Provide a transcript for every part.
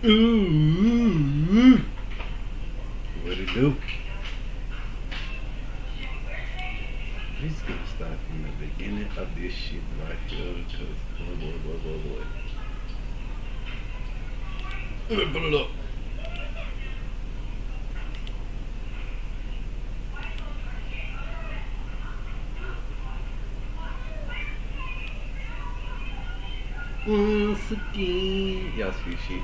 Ooh, what it do? We just gonna start from the beginning of this shit right here, because boy. Let me pull it up. Once again, y'all see shit.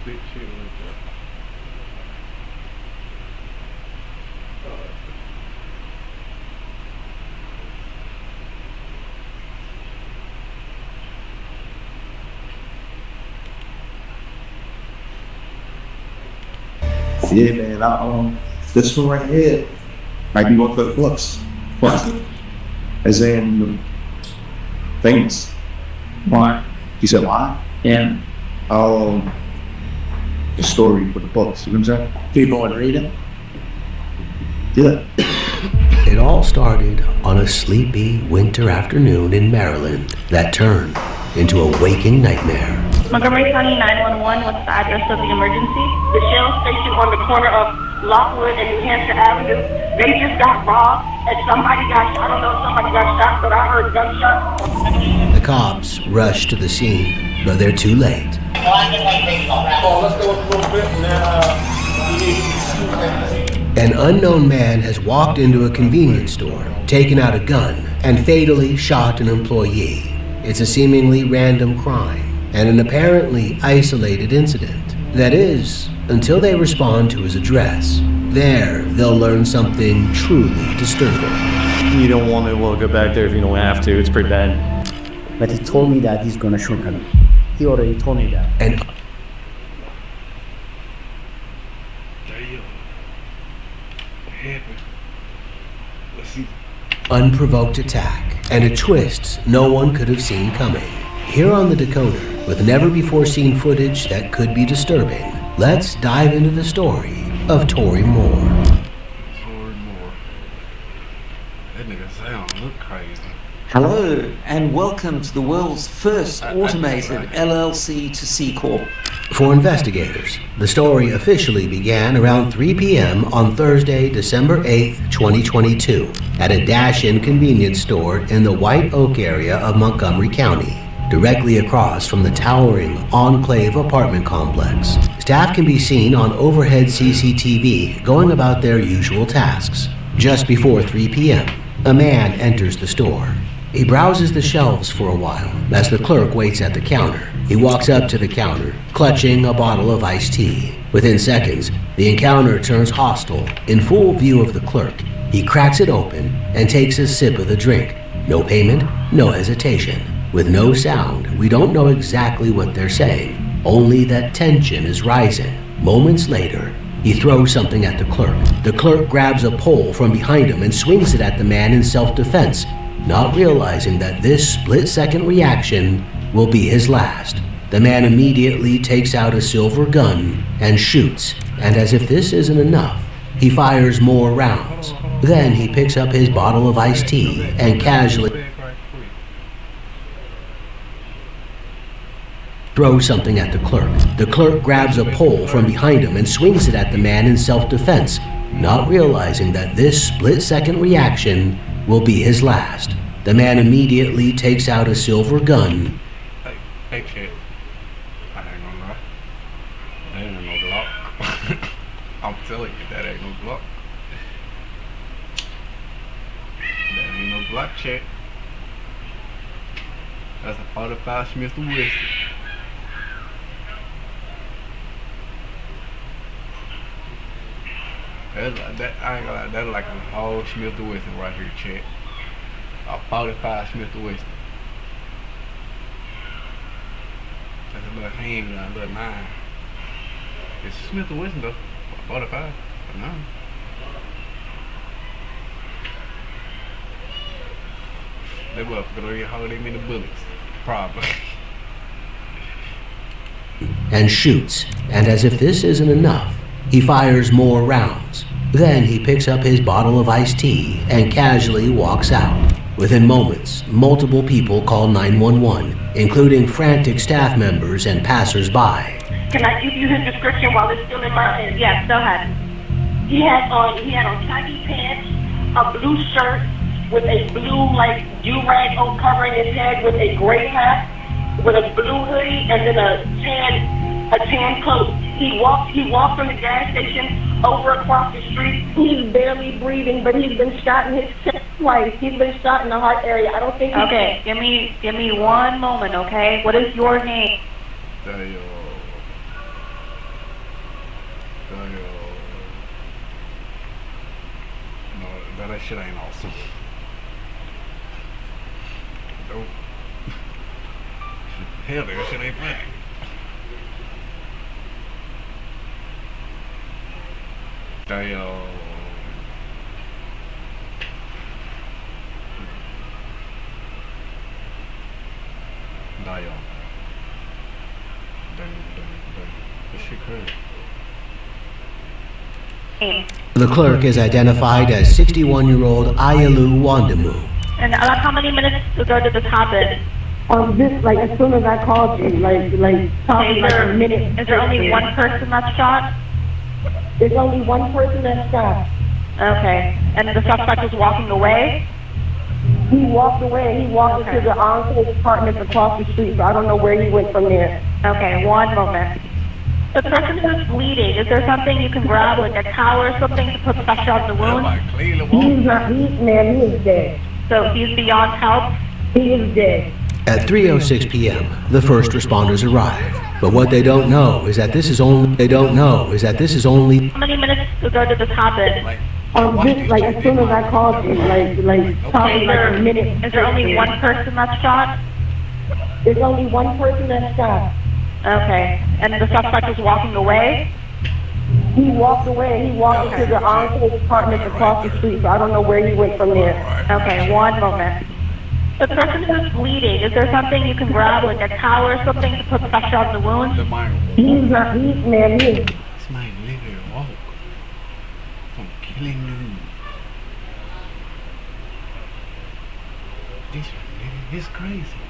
Big shit like that. Yeah, man. This one right here might be one for the plus. Plus, as in famous. Why? You said why? Yeah. The story for the books. You know what I'm saying? People would read it. Yeah. It all started on a sleepy winter afternoon in Maryland that turned into a waking nightmare. Montgomery County 911, what's the address of the emergency? The Shell station on the corner of Lockwood and New Hampshire Avenue. They just got robbed and somebody got shot. I don't know if somebody got shot, but I heard gunshots. The cops rushed to the scene, but they're too late. An unknown man has walked into a convenience store, taken out a gun, and fatally shot an employee. It's a seemingly random crime and an apparently isolated incident. That is, until they respond to his address. There, they'll learn something truly disturbing. You don't want to go back there if you don't have to. It's pretty bad. But he told me that he's gonna shotgun him. He already told me that. And Damn. Happened. Let's see. unprovoked attack, and a twist no one could have seen coming. Here on the decoder, with never-before-seen footage that could be disturbing, let's dive into the story of Tory Moore. Tory Moore. That nigga sound look crazy. Hello and welcome to the world's first automated LLC to C Corp. For investigators, the story officially began around 3 p.m. on Thursday, December 8th, 2022, at a dash-in convenience store in the White Oak area of Montgomery County, directly across from the towering Enclave apartment complex. Staff can be seen on overhead CCTV going about their usual tasks. Just before 3 p.m., a man enters the store. He browses the shelves for a while as the clerk waits at the counter. He walks up to the counter, clutching a bottle of iced tea. Within seconds, The encounter turns hostile. In full view of the clerk, he cracks it open and takes a sip of the drink. No payment, no hesitation. With no sound, we don't know exactly what they're saying, only that tension is rising. Moments later, he throws something at the clerk. The clerk grabs a pole from behind him and swings it at the man in self-defense, not realizing that this split-second reaction will be his last. The man immediately takes out a silver gun and shoots, and as if this isn't enough, he fires more rounds. Then he picks up his bottle of iced tea and casually throws something at the clerk. The clerk grabs a pole from behind him and swings it at the man in self-defense, not realizing that this split-second reaction will be his last. The man immediately takes out a silver gun. Hey, kid. I ain't gonna lie. That ain't no Glock. I'm telling you, that ain't no Glock. That ain't no Glock, chick. That's a 45 Smith & Wesson. That, I ain't gonna lie, that's like a whole Smith & Wesson right here, chick. A 45 Smith & Wesson. That's a little handgun, a little 9. It's Smith & Wesson though. 45. But no. They motherfucker don't even hold that many bullets. Probably. And shoots, and as if this isn't enough, he fires more rounds. Then he picks up his bottle of iced tea and casually walks out. Within moments, multiple people call 911, including frantic staff members and passers-by. Can I give you his description while it's still in my head? Yes, go ahead. He had on khaki pants, a blue shirt with a blue do-rag covering his head with a gray hat, with a blue hoodie, and then a tan coat. He walked from the gas station over across the street. He's barely breathing, but he's been shot in his chest twice. He's been shot in the heart area. I don't think. Okay, give me one moment, okay? What is your name? Dayo. No, that shit ain't awesome. Nope. Hell, that shit ain't funny. Dayo. Dayo. This shit crazy. The clerk is identified as 61-year-old Ayalu Wandamu. And how many minutes ago did this happen? This as soon as I called you, probably a minute. Is there only one person that's shot? There's only one person that's shot. Okay. And the suspect was walking away? He walked away. He walked into the enclave apartments across the street, so I don't know where he went from there. Okay, one moment. The person who's bleeding, is there something you can grab, like a towel or something to put pressure on the wound? He is dead. So he's beyond help? He is dead. At 3:06 p.m., the first responders arrive. But what they don't know is that this is only. How many minutes ago did this happen? As soon as I called you, probably a minute. Is there only one person that's shot? There's only one person that's shot. Okay. And the suspect was walking away? He walked away. He walked into the enclave apartments across the street, so I don't know where he went from there. Okay, one moment. The person who's bleeding, is there something you can grab, like a towel or something to put pressure on the wound? He is. This man literally walk from killing you. This nigga is crazy.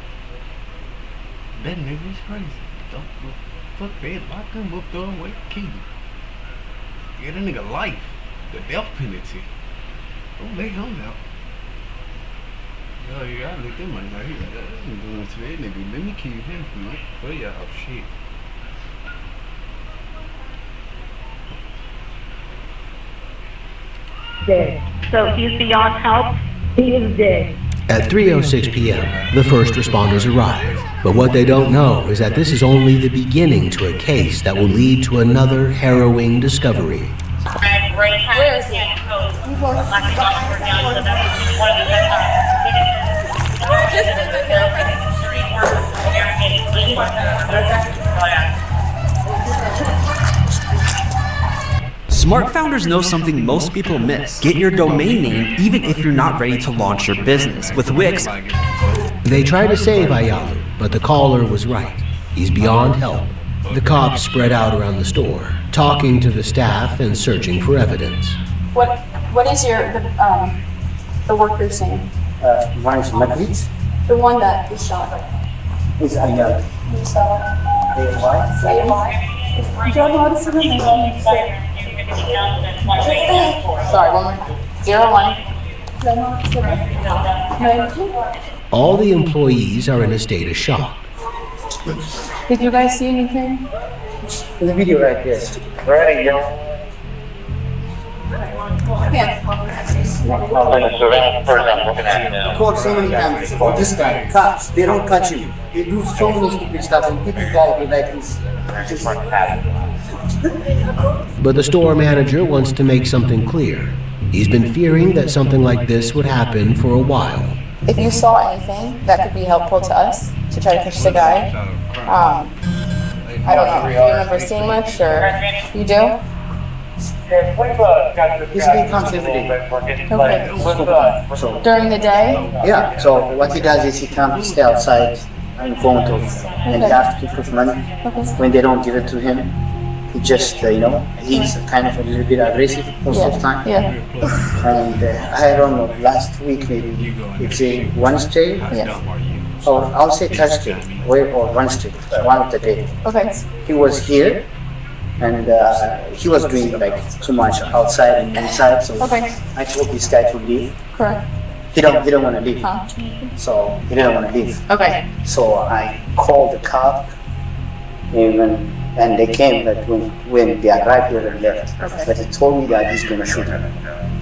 That nigga is crazy. Don't fuck that. Lock him up, throw him away, kill him. Get that nigga life. The death penalty. Don't let him out. Oh yeah, I looked at my nigga. He's like, I'm doing today, nigga. Let me kill him for y'all shit. Dead. So he's beyond help? He is dead. At 3:06 p.m., the first responders arrive. But what they don't know is that this is only the beginning to a case that will lead to another harrowing discovery. Where is he? Smart founders know something most people miss. Get your domain name even if you're not ready to launch your business. With Wix, They try to save Ayalu, but the caller was right. He's beyond help. The cops spread out around the store, talking to the staff and searching for evidence. What is the worker's name? One is Madrid, The one that is shot. is Ayala. You don't know how to say the name? Sorry, one more time. 01. All the employees are in a state of shock. Did you guys see anything? The video right there. Right, yeah. Called so many times for this guy, cops, they don't catch you. They do so many stupid stuff and people guy be like this. But the store manager wants to make something clear. He's been fearing that something like this would happen for a while. If you saw anything that could be helpful to us to try to catch the guy, I don't know. Do you remember seeing much, or you do? This guy comes every day. Okay. So, During the day? yeah, so what he does is he comes, stay outside in front of, and he asks people for money. When they don't give it to him, he just, he's kind of a little bit aggressive most of the time. Yeah. And I don't know, last week maybe, it's a Wednesday, Yes. or I'll say Thursday, or Wednesday, one of the day. Okay. He was here, and he was doing like too much outside and inside, so Okay. I told this guy to leave. Correct. He don't want to leave, Huh? so he didn't want to leave. Okay. So I called the cop, and they came, but when they arrived, they already left. Okay. But he told me that he's gonna shoot him.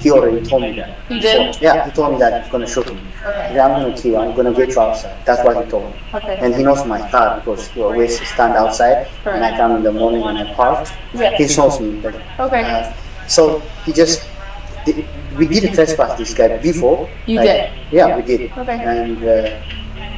He already told me that. He did? So, yeah, he told me that he's gonna shoot him. Okay. Yeah, I'm gonna kill you. I'm gonna get you outside. That's what he told me. Okay. And he knows my car because he always stand outside when I come in the morning when I park. Yeah. He knows me. But, Okay. so he just. We did trespass this guy before. You did? Yeah, we did. Okay. And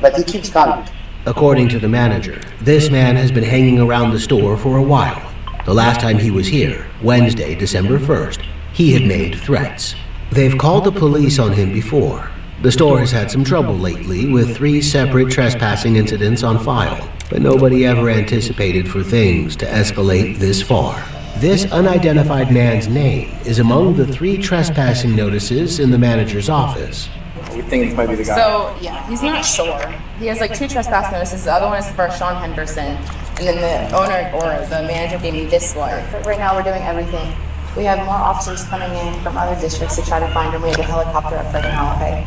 but he keeps coming. According to the manager, this man has been hanging around the store for a while. The last time he was here, Wednesday, December 1st, he had made threats. They've called the police on him before. The store has had some trouble lately with 3 separate trespassing incidents on file, but nobody ever anticipated for things to escalate this far. This unidentified man's name is among the 3 trespassing notices in the manager's office. You think this might be the guy? So, yeah, he's not sure. He has like 2 trespass notices. The other one is for Sean Henderson. And then the owner or the manager gave me this one. But right now we're doing everything. We have more officers coming in from other districts to try to find him. We have a helicopter up right now, okay?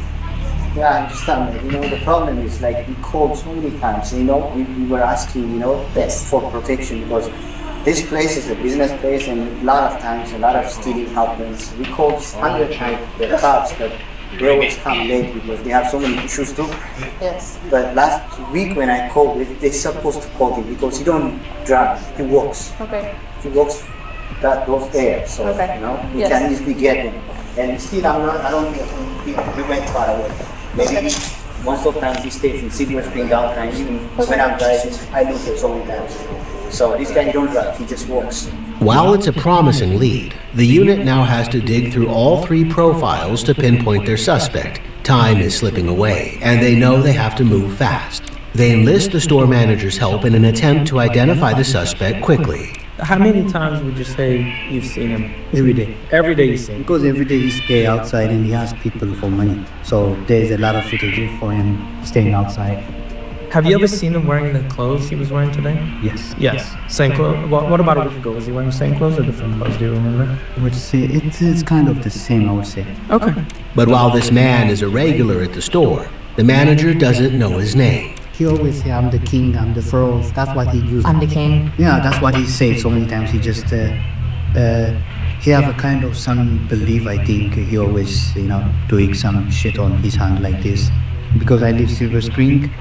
Yeah, I understand. The problem is like we called so many times. We were asking, This. for protection because this place is a business place, and a lot of times a lot of stealing happens. We called 100 times the cops, but they always come late because they have so many issues too. Yes. But last week when I called, they're supposed to call him because he don't drive, he walks. Okay. He walks those there, so Okay. we Yes. can easily get him. And still, I don't think we went far away. Maybe most of the time he stays in Silver Spring downtown. Even when I'm driving, I look at so many times. So this guy, he don't drive, he just walks. While it's a promising lead, the unit now has to dig through all 3 profiles to pinpoint their suspect. Time is slipping away, and they know they have to move fast. They enlist the store manager's help in an attempt to identify the suspect quickly. How many times would you say you've seen him? Every day. Every day you see him? Because every day he stay outside and he asks people for money. So there's a lot of footage for him staying outside. Have you ever seen him wearing the clothes he was wearing today? Yes. Yes. Same clothes? What about a week ago? Was he wearing the same clothes or different clothes? Do you remember? I would say it's kind of the same, I would say. Okay. But while this man is a regular at the store, the manager doesn't know his name. He always say, I'm the king, I'm the pharaoh. That's what he uses. I'm the king. Yeah, that's what he says so many times. He just, he have a kind of some belief, I think. He always, doing some shit on his hand like this. Because I live Silver Spring,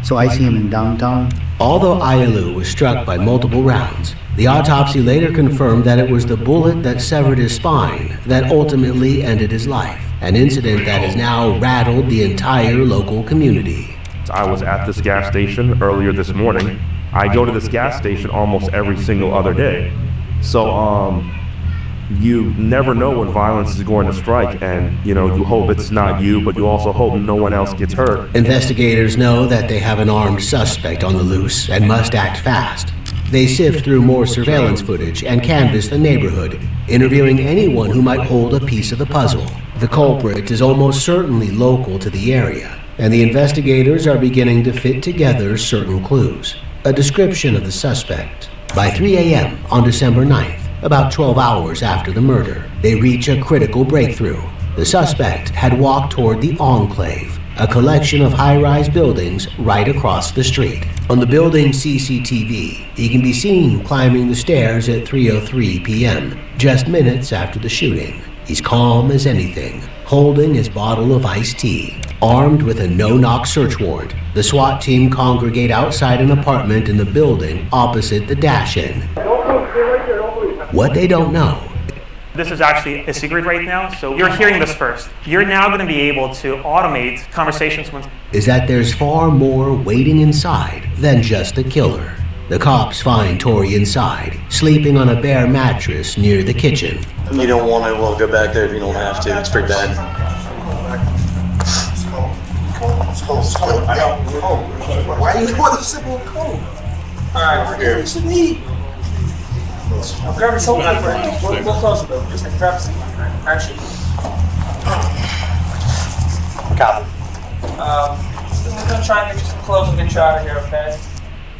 So I see him in downtown. Although Ayalu was struck by multiple rounds, the autopsy later confirmed that it was the bullet that severed his spine that ultimately ended his life, an incident that has now rattled the entire local community. I was at this gas station earlier this morning. I go to this gas station almost every single other day. So, you never know when violence is going to strike, and, you hope it's not you, but you also hope no one else gets hurt. Investigators know that they have an armed suspect on the loose and must act fast. They sift through more surveillance footage and canvass the neighborhood, interviewing anyone who might hold a piece of the puzzle. The culprit is almost certainly local to the area, and the investigators are beginning to fit together certain clues. A description of the suspect. By 3 a.m. on December 9th, about 12 hours after the murder, they reach a critical breakthrough. The suspect had walked toward the Enclave, a collection of high-rise buildings right across the street. On the building's CCTV, he can be seen climbing the stairs at 3:03 p.m., just minutes after the shooting. He's calm as anything, holding his bottle of iced tea. Armed with a no-knock search warrant, the SWAT team congregate outside an apartment in the building opposite the dash-in. What they don't know. This is actually a secret right now, so you're hearing this first. You're now going to be able to automate conversations with... Is that there's far more waiting inside than just the killer. The cops find Tori inside, sleeping on a bare mattress near the kitchen. You don't want to, well, go back there if you don't have to. It's pretty bad. It's cold. I know. Why do you want to sip on cold? Alright, we're here. What you need? I'm grabbing something for you. We'll close it though. Just grab some. Actually. Copy. I'm gonna try and get you some clothes and get you out of here, okay?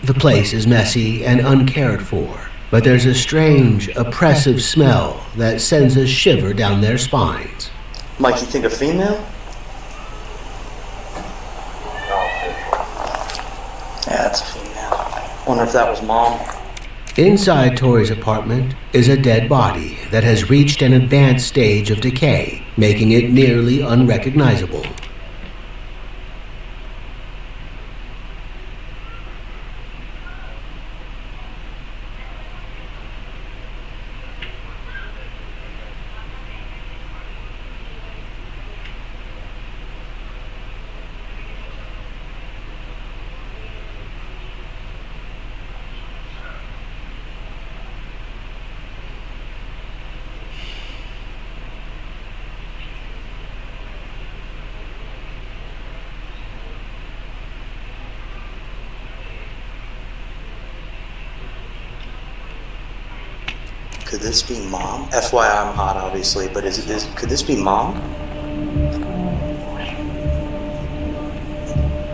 The place is messy and uncared for, but there's a strange, oppressive smell that sends a shiver down their spines. Mike, you think a female? Yeah, that's a female. Wonder if that was Mom. Inside Tori's apartment is a dead body that has reached an advanced stage of decay, making it nearly unrecognizable. Could this be Mom? FYI, I'm hot, obviously, but could this be Mom?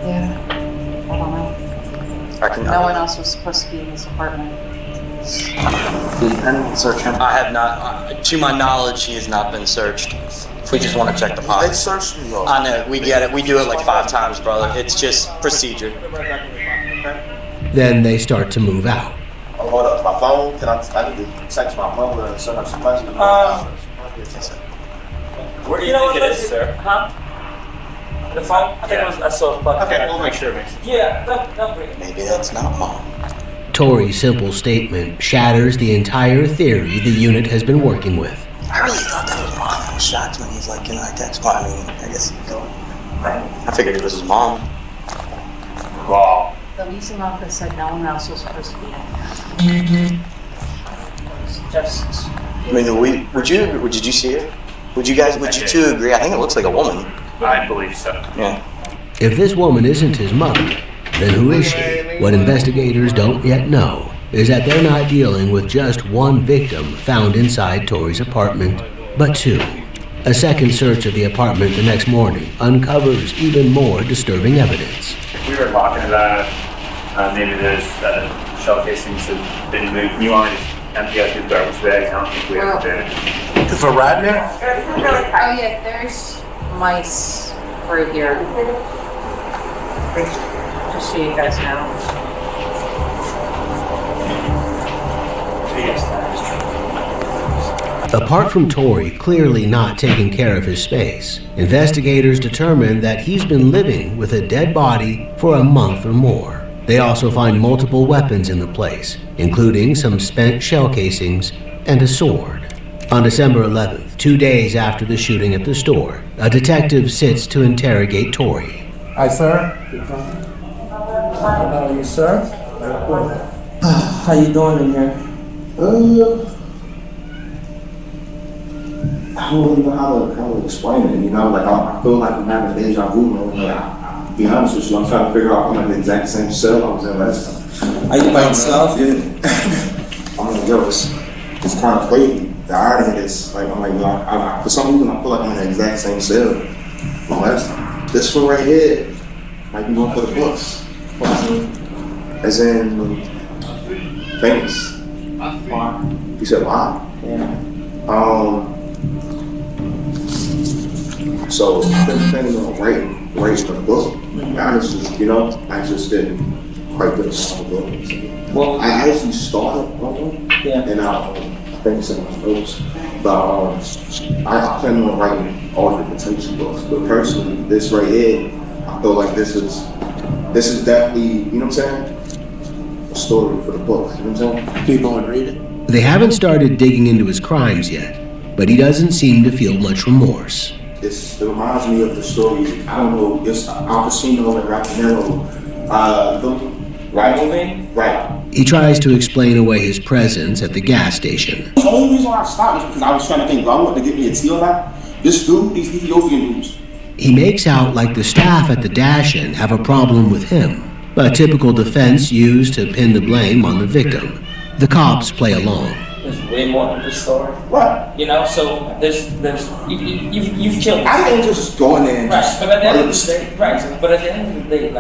Yeah. I don't know. No one else was supposed to be in this apartment. Did anyone search him? I have not. To my knowledge, he has not been searched. If we just want to check the pocket. They searched me though. I know, we get it. We do it like 5 times, brother. It's just procedure. Then they start to move out. Oh, hold up, my phone. I need to text my mother and send her some questions. Where do you think it is, sir? Huh? The phone? I think it was, I saw the button. Okay, we'll make sure. Yeah, don't bring it. Maybe that's not Mom. Tori's simple statement shatters the entire theory the unit has been working with. I really thought that was Mom. I was shocked when he's like, can I text Mom? I mean, I guess I figured it was his mom. Wow. The leasing office said no one else was supposed to be in there. Just... I mean, did you see it? Would you two agree? I think it looks like a woman. I believe so. Yeah. If this woman isn't his mother, then who is she? What investigators don't yet know is that they're not dealing with just one victim found inside Tori's apartment, but 2. A second search of the apartment the next morning uncovers even more disturbing evidence. We were talking about maybe there's shell casings have been moved. You want to just empty out these garbage bags? I don't think we ever did. For Radner? Oh yeah, there's mice right here. Just so you guys know. Apart from Tory clearly not taking care of his space, investigators determined that he's been living with a dead body for a month or more. They also find multiple weapons in the place, including some spent shell casings and a sword. On December 11th, 2 days after the shooting at the store, a detective sits to interrogate Tory. Hi, sir. How are you, sir? How you doing in here? I don't even know how to explain it, you know, like I feel like I'm having a deja vu moment. Like, to be honest with you, I'm trying to figure out if I'm in the exact same cell I was in last time. Are you by yourself? Yeah. I'm like, yo, it's kind of crazy. The irony is, like, I'm like, yo, for some reason I feel like I'm in the exact same cell from last time. This one right here might be one for the books. As in, famous. Why? You said why? Yeah. So I've been planning on writing for the book. Honestly, you know, I just didn't quite get along with it. Well, I actually started on one, and I think it's in my notes. But I plan on writing all the potential books. But personally, this right here, I feel like this is definitely, you know what I'm saying? A story for the book. You know what I'm saying? People want to read it. They haven't started digging into his crimes yet, but he doesn't seem to feel much remorse. It reminds me of the story, I don't know, it's Al Pacino and Raffinello, right? He tries to explain away his presence at the gas station. The only reason why I stopped was because I was trying to think, I wanted to get me a tea lot. This dude, these Ethiopian dudes. He makes out like the staff at the dash-in have a problem with him, a typical defense used to pin the blame on the victim. The cops play along. There's way more to this story. What? You know, so you've killed. I didn't just go in there and right, but at the end of the day, but at the end of the day,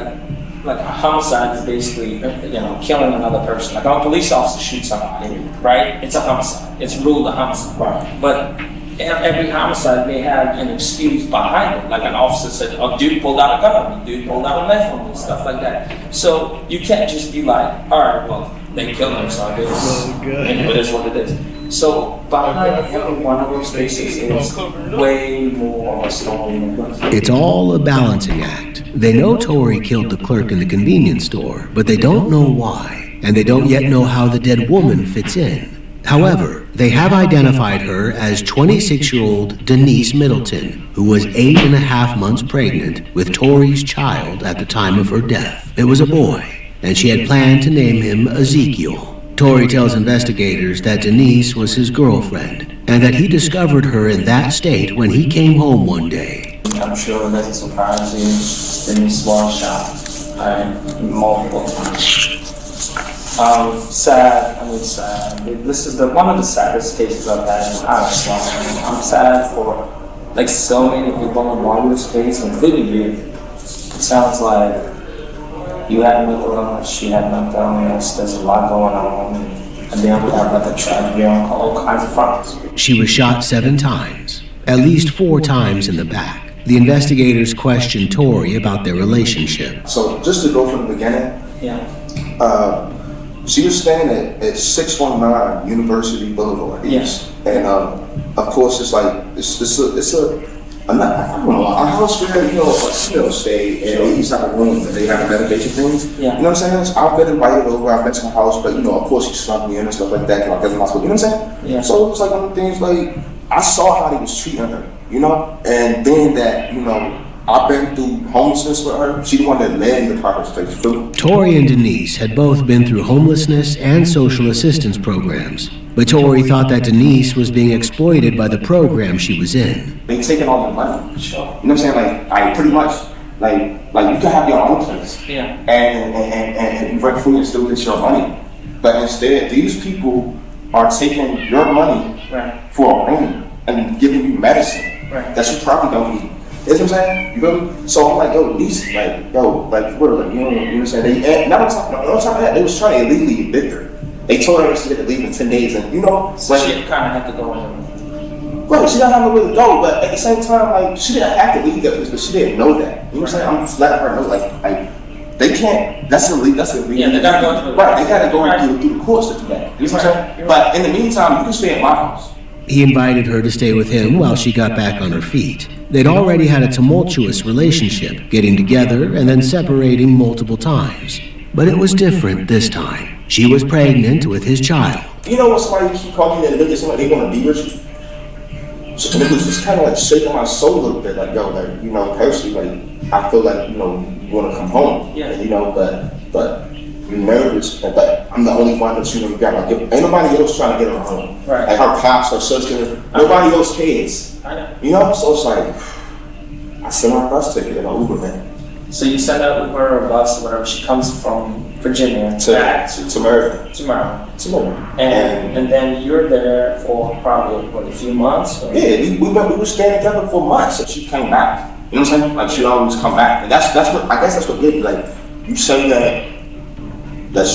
like a homicide is basically, you know, killing another person. Like a police officer shoots somebody, right? It's a homicide. It's ruled a homicide. Right. But every homicide may have an excuse behind it. Like an officer said, "Oh, dude pulled out a gun on me. Dude pulled out a knife on me," stuff like that. So you can't just be like, "All right, well, they killed him, so I guess it is what it is." So behind every one of those cases is way more of a story. It's all a balancing act. They know Tory killed the clerk in the convenience store, but they don't know why, and they don't yet know how the dead woman fits in. However, they have identified her as 26-year-old Denise Middleton, who was 8.5 months pregnant with Tory's child at the time of her death. It was a boy, and she had planned to name him Ezekiel. Tory tells investigators that Denise was his girlfriend, and that he discovered her in that state when he came home one day. I'm sure that it's surprised you in this small shop multiple times. Sad. This is one of the saddest cases I've had in I'm sad for like so many people involved with this case, including you. It sounds like you had mental illness, she had mental illness, there's a lot going on, and then we have like a tragedy on all kinds of fronts. She was shot 7 times, at least 4 times in the back. The investigators questioned Tory about their relationship. So just to go from the beginning, she was staying at 619 University Boulevard East. And of course it's like, it's a house where, you know, stay and they each have a room and they have medication things. You know what I'm saying? So I've been invited over, I've been to the house, but you know, of course he slumped me in and stuff like that, because I wasn't hospital, you know what I'm saying? So it was like one of the things, like, I saw how he was treating her, you know? And then that, you know, I've been through homelessness with her. She the one that led me to Providence Place too. Tory and Denise had both been through homelessness and social assistance programs, but Tory thought that Denise was being exploited by the program she was in. They taking all the money, sure. You know what I'm saying? Like pretty much, like you can have your own place, and you work for you and still get your money. But instead, these people are taking your money for a room and giving you medicine that you probably don't need. You know what I'm saying? You feel me? So I'm like, yo, Lisa, like, for real, like, you know what I'm saying? Not on top of that, they was trying to illegally evict her. They told her she had to leave in 10 days, and you know, so like, she kind of had to go in. Right, she didn't have nowhere to go, but at the same time, like, she didn't have to leave that place, but she didn't know that. You know what I'm saying? I'm just letting her know, like they can't. That's illegal. Yeah, they gotta go through. Right, they gotta go through the courts to do that. You know what I'm saying? But in the meantime, you can stay at my house. He invited her to stay with him while she got back on her feet. They'd already had a tumultuous relationship, getting together and then separating multiple times. But it was different this time. She was pregnant with his child. You know when somebody keep calling you that nigga, somebody they want to be with you? So it was just kind of like shaking my soul a little bit, like, yo, like, you know, personally, like, I feel like, you know, you want to come home, and, you know, but you're nervous, but I'm the only one that you got. Like, ain't nobody else trying to get her home. Right. Like, her cops, her sister, nobody else cares. I know. You know, so it's like, I sent her a bus ticket and an Uber, man. So you send out with her a bus or whatever. She comes from Virginia back to Maryland. To Maryland. And then you're there for probably, what, a few months? Or? Yeah, we were staying together for months, and she came back. You know what I'm saying? Like, she'd always come back. And that's what, I guess that's what did it. Like, you say that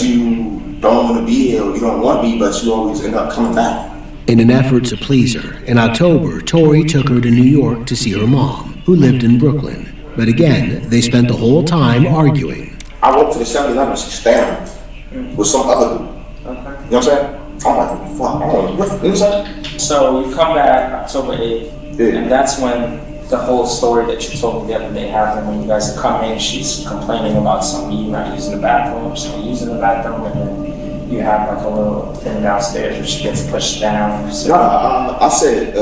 you don't want to be here or you don't want me, but you always end up coming back. In an effort to please her, in October, Tori took her to New York to see her mom, who lived in Brooklyn. But again, they spent the whole time arguing. I walked to the 7-Eleven, she's staring with some other dude. Okay. You know what I'm saying? I'm like, fuck, you know what I'm saying? So you come back October 8th, and that's when the whole story that you told me the other day happened. When you guys are coming, she's complaining about something, you not using the bathroom, she's using the bathroom, and then you have like a little thing downstairs where she gets pushed down. So, no, I said,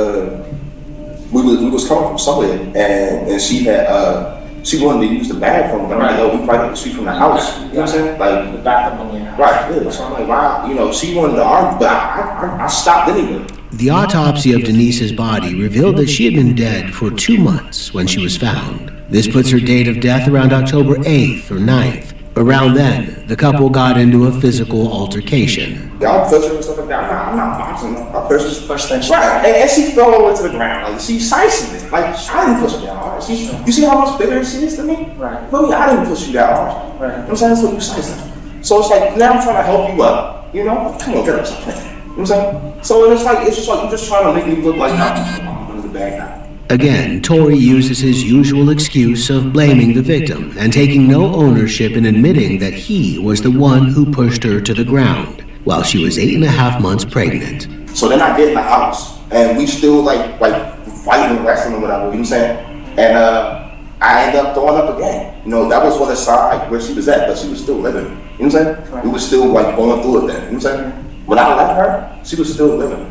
we was coming from somewhere, and she had, she wanted to use the bathroom, but I'm like, yo, we probably up the street from the house. You know what I'm saying? Like, the bathroom in your house. Right, yeah. So I'm like, wow, you know, she wanted to argue, but I stopped anyway. The autopsy of Denise's body revealed that she had been dead for 2 months when she was found. This puts her date of death around October 8th or 9th. Around then, the couple got into a physical altercation. Y'all pushing and stuff like that. I'm not boxing. I pushed that shit. Right, and she fell over to the ground. Like, she's sizing it. Like, I didn't push her that hard. You see how much bigger she is than me? Right. Really, I didn't push you that hard. Right. You know what I'm saying? So you sizing. So it's like, now I'm trying to help you up. You know? Come on, get up, stop playing. You know what I'm saying? So it's just like you're just trying to make me look like I'm under the bag now. Again, Tori uses his usual excuse of blaming the victim and taking no ownership in admitting that he was the one who pushed her to the ground while she was 8.5 months pregnant. So then I get in the house and we still like fighting and wrestling or whatever, you know what I'm saying? And I ended up throwing up again. You know, that was on the side where she was at, but she was still living. You know what I'm saying? Right. We were still like going through it then. You know what I'm saying? When I left her, she was still living.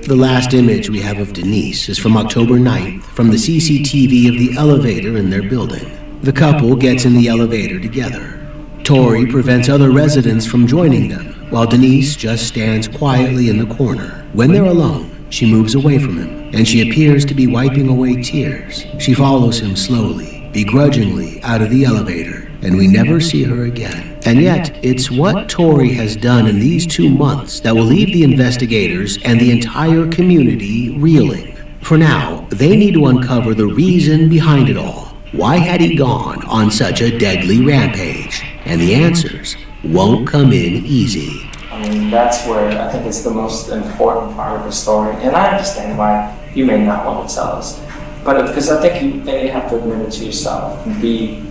The last image we have of Denise is from October 9th from the CCTV of the elevator in their building. The couple gets in the elevator together. Tori prevents other residents from joining them, while Denise just stands quietly in the corner. When they're alone, she moves away from him, and she appears to be wiping away tears. She follows him slowly, begrudgingly out of the elevator, and we never see her again. And yet, it's what Tori has done in these 2 months that will leave the investigators and the entire community reeling. For now, they need to uncover the reason behind it all. Why had he gone on such a deadly rampage? And the answers won't come in easy. I mean, that's where I think it's the most important part of the story. And I understand why you may not want to tell us. But because I think you A, have to admit it to yourself, and B,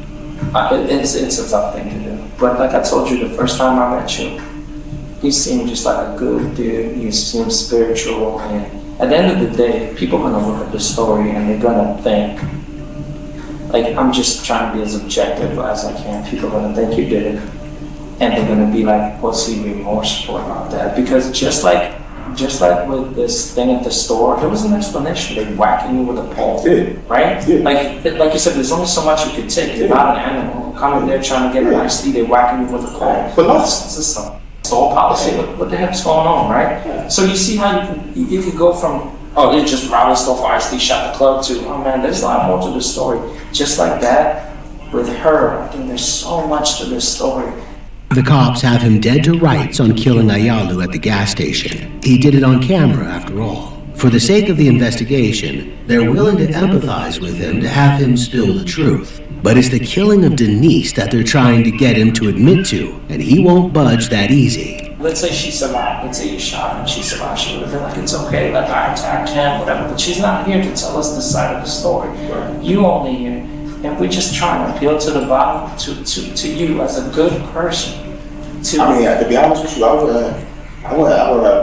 it's a tough thing to do. But like I told you the first time I met you seemed just like a good dude, you seemed spiritual, and at the end of the day, people are gonna look at the story and they're gonna think, like, I'm just trying to be as objective as I can. People are gonna think you did it, and they're gonna be like, was he remorseful about that? Because just like with this thing at the store, there was an explanation. They're whacking you with a pole, right? Yeah. Like you said, there's only so much you could take. You're not an animal. Coming there trying to get a nice tea, they're whacking you with a pole. But this is some store policy. What the heck's going on, right? So you see how you could go from, oh, they just robbed the store for iced tea, shot the club, to, oh man, there's a lot more to the story. Just like that, with her, I think there's so much to this story. The cops have him dead to rights on killing Ayalu at the gas station. He did it on camera, after all. For the sake of the investigation, they're willing to empathize with him to have him spill the truth. But it's the killing of Denise that they're trying to get him to admit to, and he won't budge that easy. Let's say she survived. Let's say you shot her and she survived. She would have been like, it's okay, like I attacked him, whatever. But she's not here to tell us the side of the story. You only here And we're just trying to appeal to the bottom, to you as a good person. I mean, to be honest with you, I would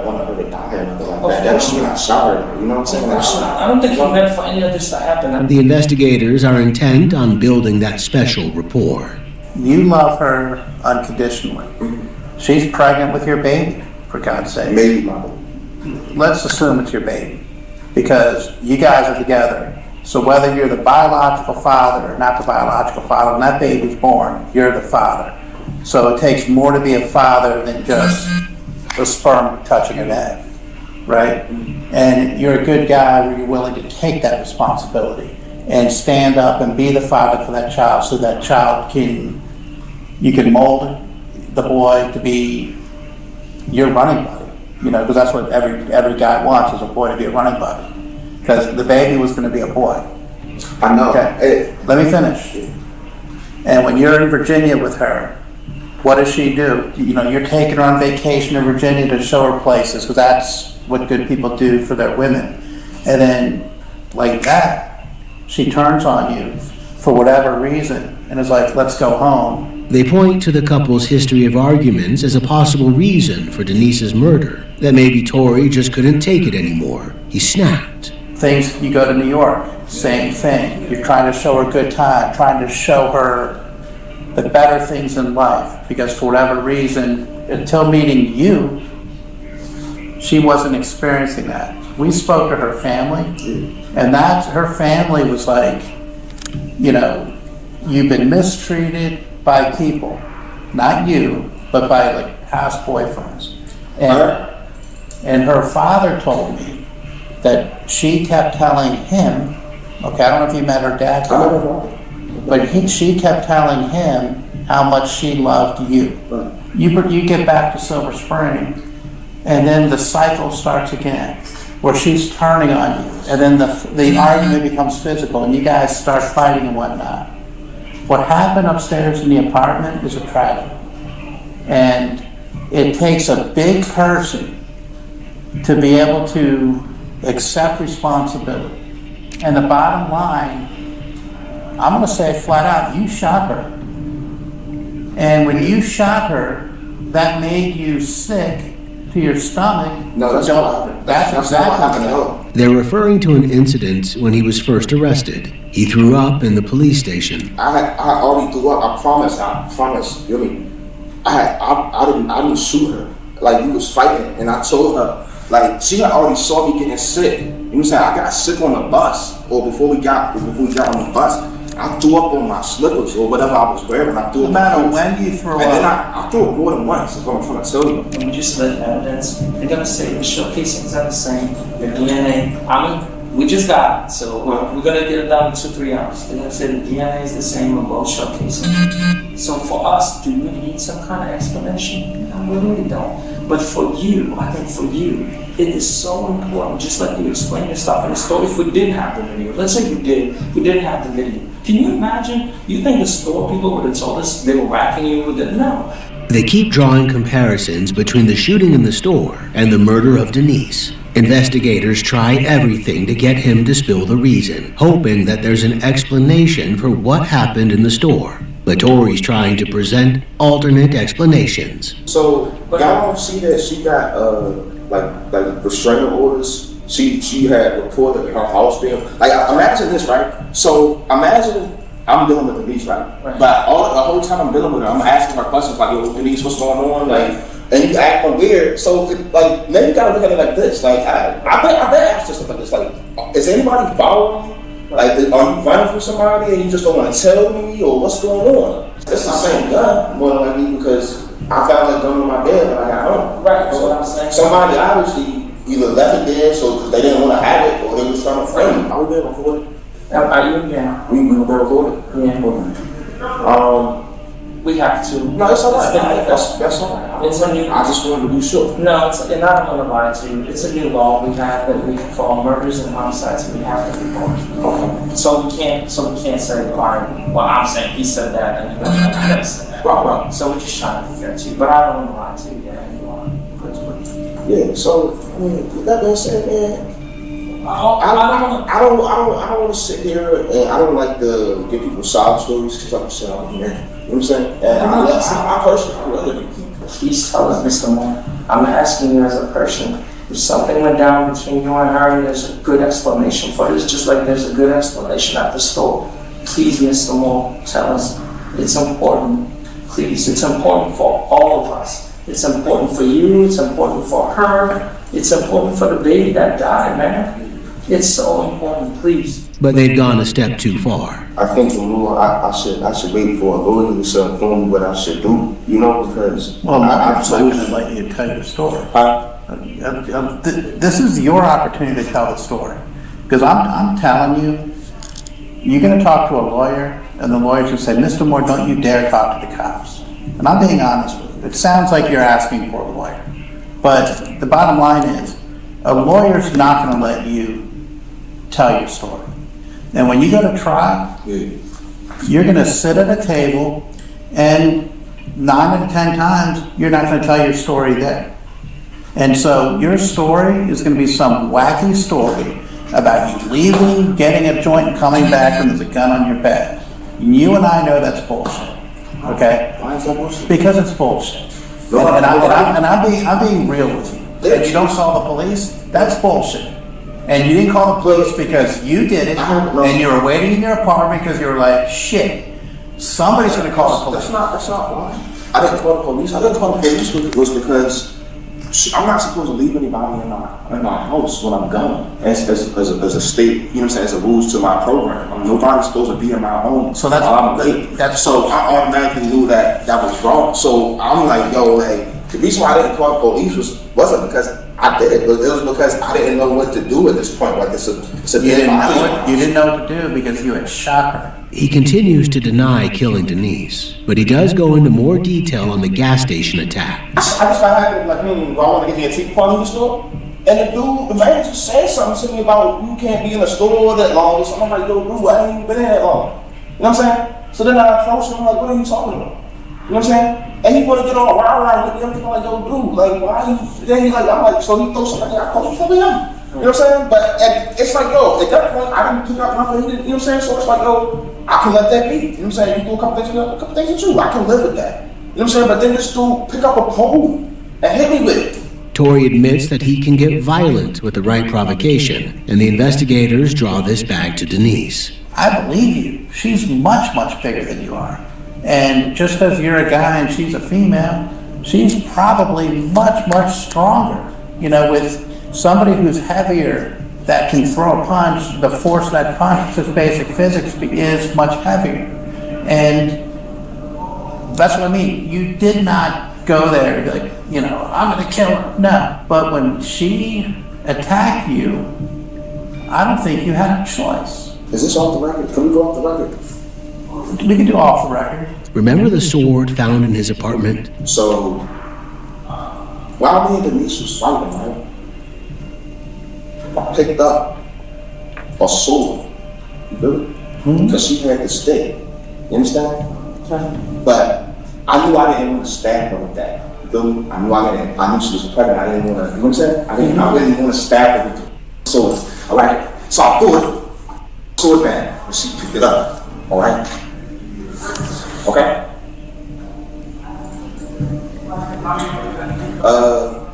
want her to die or nothing like that. That's not sorry. You know what I'm saying? I don't think we're meant for any of this to happen. The investigators are intent on building that special rapport. You love her unconditionally. She's pregnant with your baby, for God's sake. Maybe my Let's assume it's your baby, because you guys are together. So whether you're the biological father or not the biological father, when that baby's born, you're the father. So it takes more to be a father than just a sperm touching an egg, right? And you're a good guy where you're willing to take that responsibility and stand up and be the father for that child, so that child you can mold the boy to be your running buddy. You know, because that's what every guy wants, is a boy to be a running buddy. Because the baby was going to be a boy. I know. Okay, Hey. let me finish. And when you're in Virginia with her, what does she do? You know, you're taking her on vacation in Virginia to show her places, because that's what good people do for their women. And then, like that, she turns on you for whatever reason and is like, let's go home. They point to the couple's history of arguments as a possible reason for Denise's murder, that maybe Tori just couldn't take it anymore. He snapped. Things, you go to New York, same thing. You're trying to show her a good time, trying to show her the better things in life, because for whatever reason, until meeting you, she wasn't experiencing that. We spoke to her family, and her family was like, you know, you've been mistreated by people, not you, but by like past boyfriends. And her father told me that she kept telling him, okay, I don't know if you met her dad, but she kept telling him how much she loved you. You get back to Silver Spring, and then the cycle starts again, where she's turning on you, and then the argument becomes physical, and you guys start fighting and whatnot. What happened upstairs in the apartment is a tragedy. And it takes a big person to be able to accept responsibility. And the bottom line, I'm going to say it flat out, you shot her. And when you shot her, that made you sick to your stomach. No, that's not. That's exactly what. They're referring to an incident when he was first arrested. He threw up in the police station. I already threw up. I promise. Really, I didn't shoot her. Like, we was fighting, and I told her, like, she had already saw me getting sick. You know what I'm saying? I got sick on the bus, or before we got on the bus. I threw up on my slippers or whatever I was wearing. I threw No matter when you throw up. And then I threw up more than once, is what I'm trying to tell you. When we just let evidence, they're gonna say the showcasings are the same, your DNA. I mean, we just got it, so we're gonna get it done in 2-3 hours. They're gonna say the DNA is the same in both showcasings. So for us, do we need some kind of explanation? No, we really don't. But for you, I think for you, it is so important, just like you explain your stuff in the story. If we didn't have the video, let's say we didn't have the video. Can you imagine? You think the store people would have told us they were whacking you with it? No. They keep drawing comparisons between the shooting in the store and the murder of Denise. Investigators try everything to get him to spill the reason, hoping that there's an explanation for what happened in the store. But Tori's trying to present alternate explanations. So y'all don't see that she got like restraining orders. She had reported her house being like. Imagine this, right? So imagine I'm dealing with Denise, right? But the whole time I'm dealing with her, I'm asking her questions like, "Yo, Denise, what's going on?" Like, and you acting weird. So like, now you gotta look at it like this. Like, I bet ask her stuff like this. Like, is anybody following you? Like, are you running from somebody and you just don't want to tell me, or what's going on? It's the same gun, more than likely, because I found that gun in my bed when I got home. Right, that's what I'm saying. Somebody obviously either left it there so they didn't want to have it, or they was trying to frame it. Are we being recorded? Are you? Yeah. We were being recorded? Yeah. We have to. No, it's alright. That's alright. It's a new. I just wanted to be sure. No, and I don't want to lie to you. It's a new law we have that we for all murders and homicides we have to report. Okay. So we can't say, all right, well, I'm saying he said that and you don't say that. Right. So we're just trying to figure it to you. But I don't want to lie to you. Yeah, you are. Yeah. So I mean, with that being said, man, I don't want to sit here and I don't like to give people sob stories because like I said, I'm a man. You know what I'm saying? And I personally really people. Please tell us, Mr. Moore. I'm asking you as a person. If something went down between you and her, and there's a good explanation for this, just like there's a good explanation at the store. Please, Mr. Moore, tell us. It's important. Please, it's important for all of us. It's important for you. It's important for her. It's important for the baby that died, man. It's so important. Please. But they've gone a step too far. I think the rule, I should wait for a lawyer to inform me what I should do, you know, because... Well, I'm not going to let you tell your story. This is your opportunity to tell the story. Because I'm telling you, you're going to talk to a lawyer, and the lawyer's going to say, Mr. Moore, don't you dare talk to the cops. And I'm being honest with you. It sounds like you're asking for a lawyer. But the bottom line is, a lawyer's not going to let you tell your story. And when you go to trial, you're going to sit at a table, and 9 out of 10 times, you're not going to tell your story there. And so your story is going to be some wacky story about you leaving, getting a joint, and coming back, and there's a gun on your bed. You and I know that's bullshit. Okay? Why is that bullshit? Because it's bullshit. And I'm being real with you. And you don't call the police, that's bullshit. And you didn't call the police because you did it, and you were waiting in your apartment because you were like, shit, somebody's going to call the police. That's not why. I didn't call the police. I didn't call the police because I'm not supposed to leave anybody in my house when I'm gone. As a state, you know what I'm saying, as a rules to my program. Nobody's supposed to be in my home. So that's while I'm late. So I automatically knew that was wrong. So I'm like, yo, like, the reason why I didn't call the police wasn't because I did it, but it was because I didn't know what to do at this point. Like it's a you didn't know what to do because you had shot her. He continues to deny killing Denise, but he does go into more detail on the gas station attack. I just had like, I want to get the antique part of the store. And the manager said something to me about you can't be in the store that long. So I'm like, yo, dude, I ain't been in that long. You know what I'm saying? So then I approached him, I'm like, what are you talking about? You know what I'm saying? And he want to get all wild with me. I'm thinking like, yo, dude, like, why you? Then he's like, I'm like, so he throws something, I call him something else. You know what I'm saying? But it's like, yo, at that point, I didn't pick up my money, you know what I'm saying? So it's like, yo, I can let that be. You know what I'm saying? You do a couple things with you. I can live with that. You know what I'm saying? But then this dude pick up a pole and hit me with it. Tory admits that he can get violent with the right provocation, and the investigators draw this back to Denise. I believe you. She's much, much bigger than you are. And just because you're a guy and she's a female, she's probably much, much stronger. You know, with somebody who's heavier that can throw a punch, the force of that punch, just basic physics, is much heavier. And that's what I mean. You did not go there and be like, you know, I'm going to kill her. No. But when she attacked you, I don't think you had a choice. Is this off the record? Can we go off the record? We can do off the record. Remember the sword found in his apartment? So, while me and Denise was fighting, right, I picked up a sword, you feel it? Because she had the stick, you understand? But I knew I didn't want to stab her with that, you feel me? I knew she was pregnant, I didn't want to, you know what I'm saying? I didn't want to stab her with the sword, alright? So I threw it, sword man, and she picked it up, alright? Okay?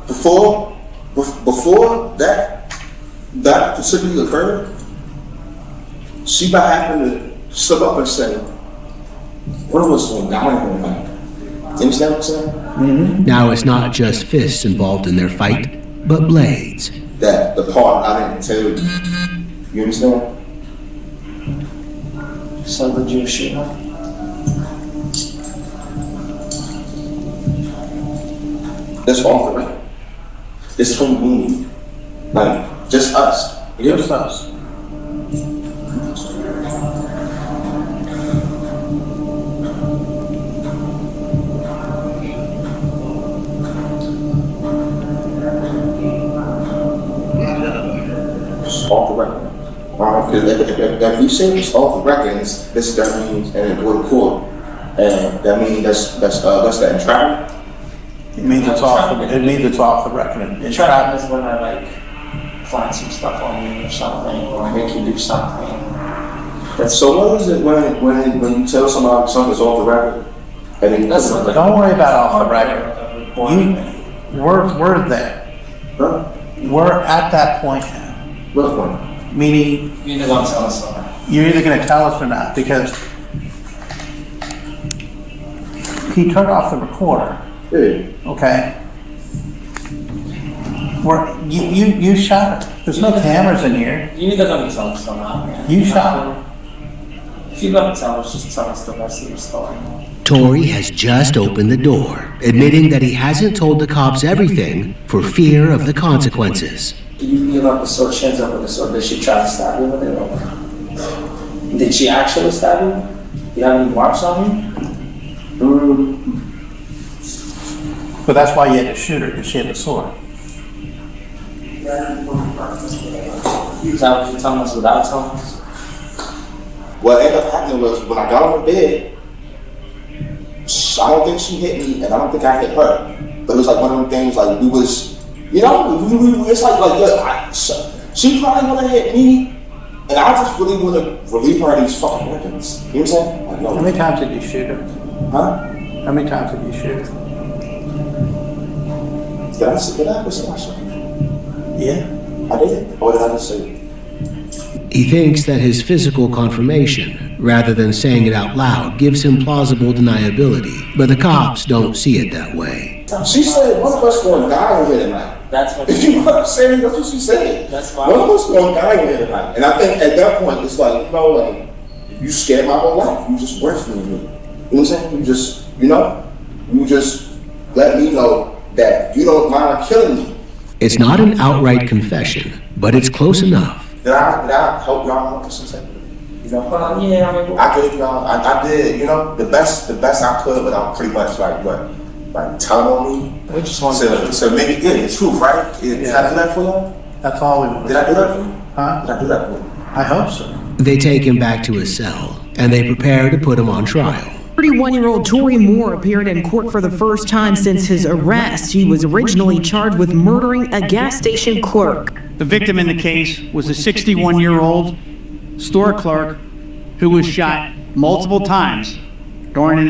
Before that specifically occurred, she happened to slip up and say, what was going on? You understand what I'm saying? Mm-hmm. Now it's not just fists involved in their fight, but blades. That the part I didn't tell you. You understand? So did you shoot her? That's all the right. It's from me. Like, just us. Just us. It's off the record. If you say it's off the record, that means, and it go to court, and that means that's the entrapment. It means it's off the record. Entrapment is when I plant some stuff on you or something, or make you do something. So what is it when you tell somebody something's off the record? Don't worry about off the record. We're there. Huh? We're at that point now. What point? Meaning, You're either gonna tell us or not. you're either going to tell us or not, because he turned off the recorder. Yeah. Okay. You shot her. There's no cameras in here. You're either gonna tell us or not, man. You shot her. If you're gonna tell us, just tell us the rest of your story. Tori has just opened the door, admitting that he hasn't told the cops everything for fear of the consequences. Did you give up the sword, she ends up with the sword? Did she try to stab you with it or what? Did she actually stab you? Do you have any marks on you? But that's why you had to shoot her, because she had the sword. Is that what you're telling us without telling us? What ended up happening was when I got on the bed, I don't think she hit me, and I don't think I hit her. But it was like one of them things, like we was, you know, it's like yeah, she probably would have hit me, and I just really want to relieve her of these fucking weapons. You know what I'm saying? Like, no. How many times did you shoot her? Huh? How many times did you shoot her? Did I say I shot her? Yeah. I did. Or did I just say it? He thinks that his physical confirmation, rather than saying it out loud, gives him plausible deniability, but the cops don't see it that way. She said one of us gonna die in here tonight. That's what you know what I'm saying? That's what she said. That's why. One of us gonna die in here tonight. And I think at that point it's like, you know, like you scared my whole life. You just worse than me. You know what I'm saying? You just let me know that you don't mind killing me. It's not an outright confession, but it's close enough. Did I help y'all out or something? You know? Yeah, I mean, I gave y'all, I did, you know, the best I could, but I'm pretty much like telling on me. We just want so maybe, yeah, it's truth, right? Did I do that for y'all? That's all we want. Did I do that for you? Huh? Did I do that for you? I hope so. They take him back to his cell, and they prepare to put him on trial. 31-year-old Tory Moore appeared in court for the first time since his arrest. He was originally charged with murdering a gas station clerk. The victim in the case was a 61-year-old store clerk who was shot multiple times during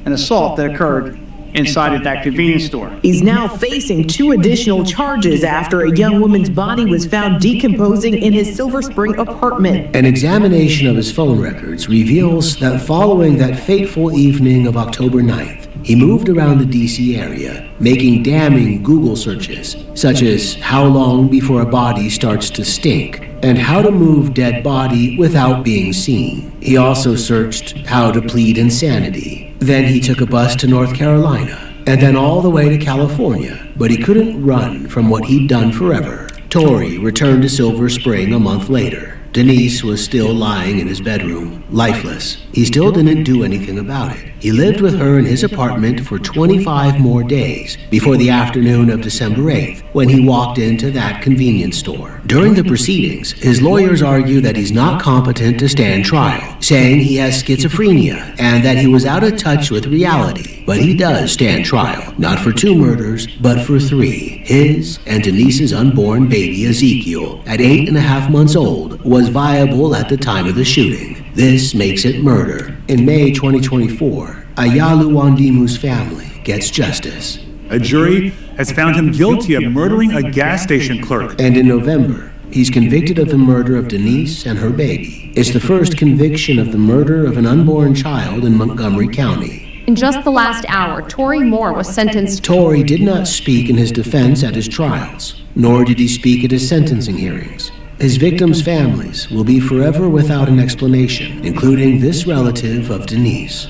an assault that occurred inside of that convenience store. He's now facing 2 additional charges after a young woman's body was found decomposing in his Silver Spring apartment. An examination of his phone records reveals that following that fateful evening of October 9th, he moved around the DC area, making damning Google searches, such as how long before a body starts to stink, and how to move dead body without being seen. He also searched how to plead insanity. Then he took a bus to North Carolina, and then all the way to California, but he couldn't run from what he'd done forever. Tory returned to Silver Spring a month later. Denise was still lying in his bedroom, lifeless. He still didn't do anything about it. He lived with her in his apartment for 25 more days before the afternoon of December 8th, when he walked into that convenience store. During the proceedings, his lawyers argue that he's not competent to stand trial, saying he has schizophrenia and that he was out of touch with reality. But he does stand trial, not for 2 murders, but for 3. His and Denise's unborn baby Ezekiel, at 8.5 months old, was viable at the time of the shooting. This makes it murder. In May 2024, Ayalu Wandimu's family gets justice. A jury has found him guilty of murdering a gas station clerk. And in November, he's convicted of the murder of Denise and her baby. It's the first conviction of the murder of an unborn child in Montgomery County. In just the last hour, Tory Moore was sentenced. Tory did not speak in his defense at his trials, nor did he speak at his sentencing hearings. His victims' families will be forever without an explanation, including this relative of Denise.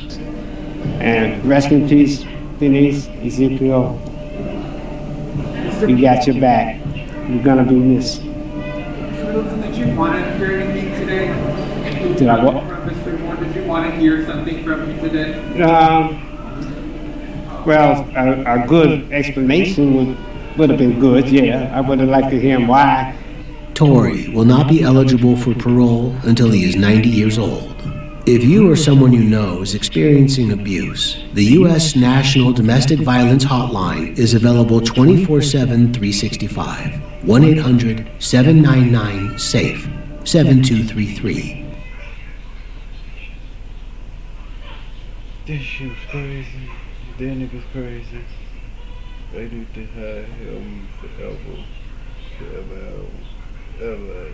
And rest in peace, Denise, Ezekiel. We got your back. You're gonna be missed. Did you want to hear anything today? Did I what? Mr. Moore, did you want to hear something from me today? Well, a good explanation would have been good, yeah. I would have liked to hear why. Tory will not be eligible for parole until he is 90 years old. If you or someone you know is experiencing abuse, the U.S. National Domestic Violence Hotline is available 24/7, 365. 1-800-799-SAFE 7233. This shit was crazy. That nigga's crazy. They need to have him forever. Ever.